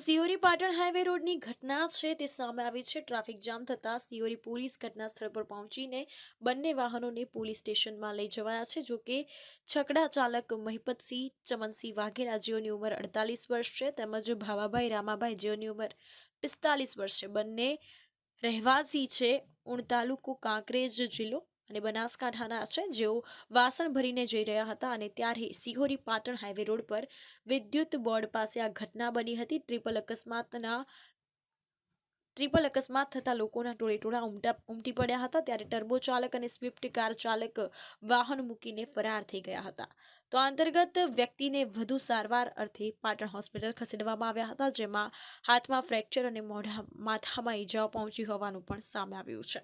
Siyori Patan highway રોડની ઘટના છે તે સામે આવી છે। ટ્રાફિક જામ થતાં સિયોરી પોલીસ ઘટના સ્થળ પર પહોંચીને બંને વાહનોને પોલીસ સ્ટેશનમાં લઈ જવાયા છે। જો કે છકડા ચાલક મહિપતસિંહ ચમનસિંહ વાઘેલા જેઓની ઉંમર 48 વર્ષ છે તેમજ ભાવાભાઈ રામાભાઈ જેઓની ઉંમર 45 વર્ષ છે। બંને રહેવાસી છે ઉણ તાલુકો કાંકરેજ જિલ્લો અને બનાસકાંઠાના છે, જેઓ વાસણ ભરીને જઈ રહ્યા હતા અને ત્યારે સિહોરી પાટણ હાઈવે રોડ પર વિદ્યુત બોર્ડ પાસે આ ઘટના બની હતી। ટ્રિપલ અકસ્માત થતા લોકોના ટોળેટોળા ઉમટી પડ્યા હતા। ત્યારે ટર્બો ચાલક અને સ્વિફ્ટ કાર ચાલક વાહન મૂકીને ફરાર થઈ ગયા હતા। તો આ અંતર્ગત વ્યક્તિને વધુ સારવાર અર્થે પાટણ હોસ્પિટલ ખસેડવામાં આવ્યા હતા, જેમાં હાથમાં ફ્રેક્ચર અને માથામાં ઈજાઓ પહોંચી હોવાનું પણ સામે આવ્યું છે।